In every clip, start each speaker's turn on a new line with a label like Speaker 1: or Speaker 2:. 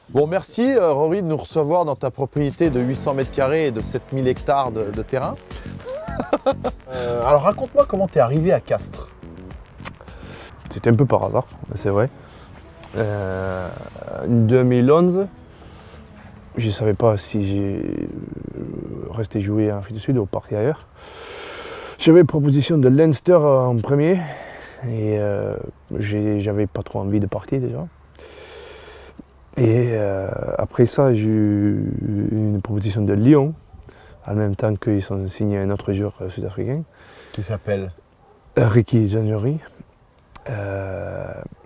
Speaker 1: Bon, merci Rory de nous recevoir dans ta propriété de 800 mètres carrés et de 7000 hectares de terrain. Alors raconte-moi comment tu es arrivé à Castres.
Speaker 2: C'était un peu par hasard, c'est vrai. En 2011, je ne savais pas si j'ai resté jouer en Afrique du Sud ou partir ailleurs. J'avais une proposition de Leinster en premier et j'avais pas trop envie de partir déjà. Et après ça, j'ai eu une proposition de Lyon, en même temps qu'ils ont signé un autre joueur sud-africain.
Speaker 1: Qui s'appelle
Speaker 2: Ricky January.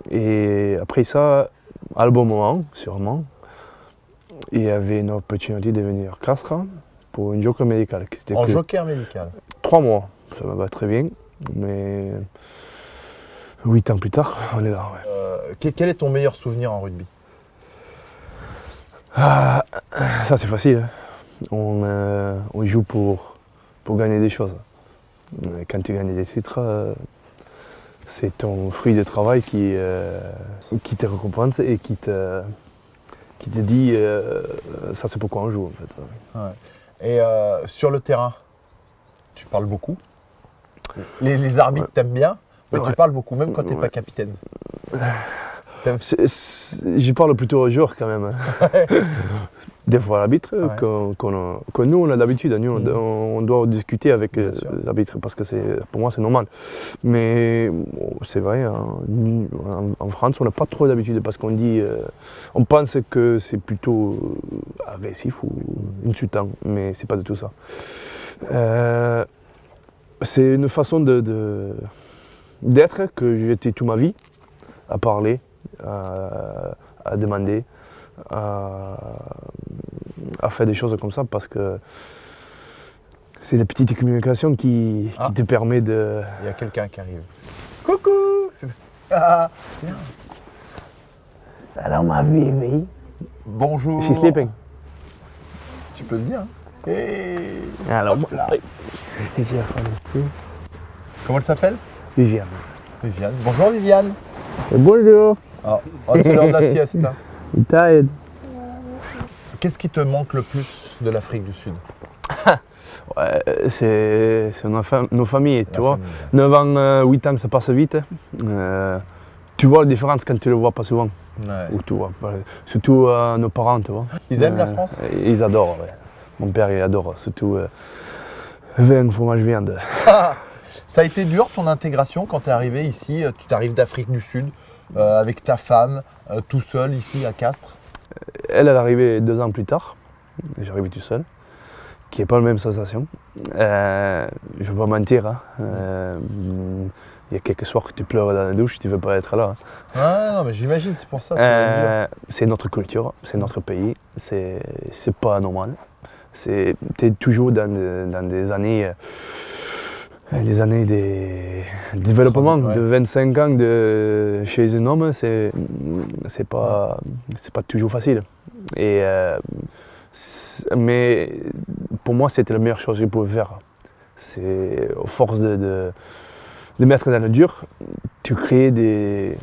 Speaker 2: Et après ça, à le bon moment, sûrement, il y avait une opportunité de venir à Castres pour une joker médicale.
Speaker 1: En joker médical.
Speaker 2: 3 mois, ça me va très bien, mais 8 ans plus tard, on est là. Ouais.
Speaker 1: Quel est ton meilleur souvenir en rugby?
Speaker 2: Ça c'est facile, on joue pour gagner des choses. Quand tu gagnes des titres, c'est ton fruit de travail qui te récompense et qui te dit ça c'est pourquoi on joue en fait.
Speaker 1: Ouais. Et sur le terrain, tu parles beaucoup. Les arbitres t'aiment bien, mais tu parles beaucoup, même quand tu n'es pas capitaine.
Speaker 2: J'y parle plutôt aux joueurs quand même. Des fois l'arbitre, que nous on a l'habitude, on doit discuter avec l'arbitre parce que pour moi c'est normal. Mais c'est vrai, en France on n'a pas trop d'habitude parce qu'on dit, on pense que c'est plutôt agressif ou insultant, mais c'est pas du tout ça. C'est une façon d'être que j'ai été toute ma vie, à parler, à demander, à faire des choses comme ça parce que c'est la petite communication qui te permet de...
Speaker 1: Il y a quelqu'un qui arrive. Coucou. Ah, bien.
Speaker 2: Alors ma vie.
Speaker 1: Bonjour.
Speaker 2: She's sleeping.
Speaker 1: Tu peux le dire. Hey.
Speaker 2: Alors
Speaker 1: là. Comment elle s'appelle?
Speaker 2: Viviane.
Speaker 1: Viviane. Bonjour Viviane.
Speaker 2: Bonjour.
Speaker 1: Oh, c'est l'heure de la sieste.
Speaker 2: Tired.
Speaker 1: Qu'est-ce qui te manque le plus de l'Afrique du Sud?
Speaker 2: Ouais, c'est nos familles, tu vois.
Speaker 1: Famille.
Speaker 2: 9 ans, 8 ans, ça passe vite. Tu vois la différence quand tu le vois pas souvent.
Speaker 1: Ouais.
Speaker 2: Ou tu vois, surtout nos parents, tu vois.
Speaker 1: Ils aiment la France?
Speaker 2: Ils adorent, ouais. Mon père, il adore, surtout vin, fromage, viande.
Speaker 1: Ça a été dur ton intégration quand tu es arrivé ici? Tu t'arrives d'Afrique du Sud avec ta femme, tout seul ici à Castres?
Speaker 2: Elle est arrivée 2 ans plus tard. J'arrive tout seul, qui n'est pas la même sensation. Je ne vais pas mentir. Il y a quelques soirs que tu pleures dans la douche, tu ne veux pas être là.
Speaker 1: Ah non, mais j'imagine, c'est pour ça. Ça doit être dur.
Speaker 2: C'est notre culture, c'est notre pays, c'est pas normal. Tu es toujours dans des années. Les années de développement de 25 ans chez un homme, c'est pas toujours facile. Mais pour moi, c'était la meilleure chose que je pouvais faire. C'est à force de mettre dans le dur, tu crées des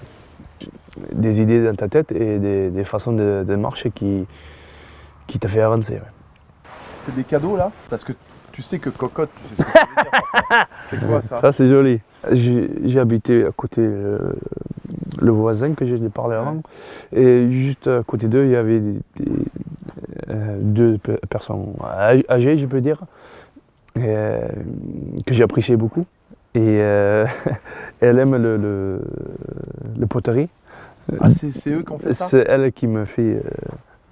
Speaker 2: idées dans ta tête et des façons de marcher qui te fait avancer. Ouais.
Speaker 1: C'est des cadeaux là? Parce que tu sais que cocotte, tu sais ce que ça veut dire pour ça. C'est quoi ça?
Speaker 2: Ça c'est joli. J'ai habité à côté le voisin que j'ai parlé avant. Et juste à côté d'eux, il y avait deux personnes âgées, je peux dire, que j'ai apprécié beaucoup. Et elle aime le poterie.
Speaker 1: Ah, c'est eux qui ont fait ça?
Speaker 2: C'est elle qui me fait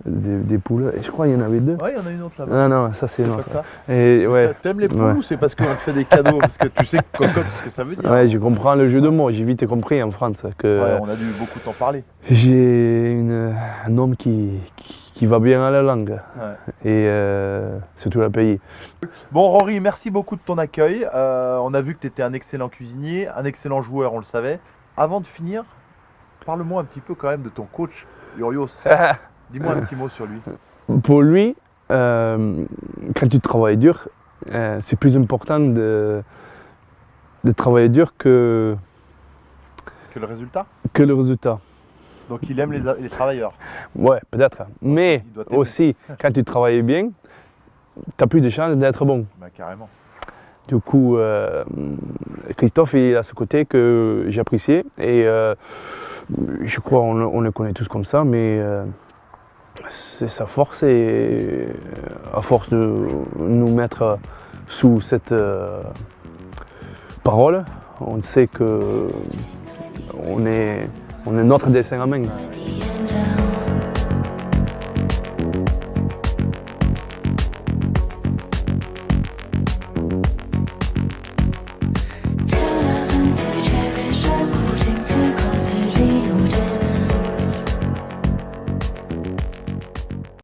Speaker 2: des poules. Et je crois qu'il y en avait 2.
Speaker 1: Ouais, il y en a une autre là-bas.
Speaker 2: Ah non, ça c'est
Speaker 1: pas
Speaker 2: notre.
Speaker 1: ça.
Speaker 2: Et ouais.
Speaker 1: T'aimes les poules ou c'est parce qu'on te fait des cadeaux? Parce que tu sais que cocotte, ce que ça veut dire.
Speaker 2: Ouais, je comprends le jeu de mots. J'ai vite compris en France que
Speaker 1: Ouais, on a dû beaucoup t'en parler.
Speaker 2: j'ai un homme qui va bien à la langue.
Speaker 1: Ouais.
Speaker 2: Et c'est tout le pays.
Speaker 1: Bon Rory, merci beaucoup de ton accueil. On a vu que tu étais un excellent cuisinier, un excellent joueur, on le savait. Avant de finir, parle-moi un petit peu quand même de ton coach, Urios. Dis-moi un petit mot sur lui.
Speaker 2: Pour lui, quand tu travailles dur, c'est plus important de travailler dur que
Speaker 1: le résultat?
Speaker 2: le résultat.
Speaker 1: Donc il aime les travailleurs.
Speaker 2: Ouais, peut-être. Mais
Speaker 1: Il doit t'aimer.
Speaker 2: aussi, quand tu travailles bien, tu as plus de chances d'être bon.
Speaker 1: Bah, carrément.
Speaker 2: Du coup, Christophe, il a ce côté que j'appréciais. Et je crois on le connaît tous comme ça, mais c'est sa force. Et à force de nous mettre sous cette parole, on sait que on est notre destin à main.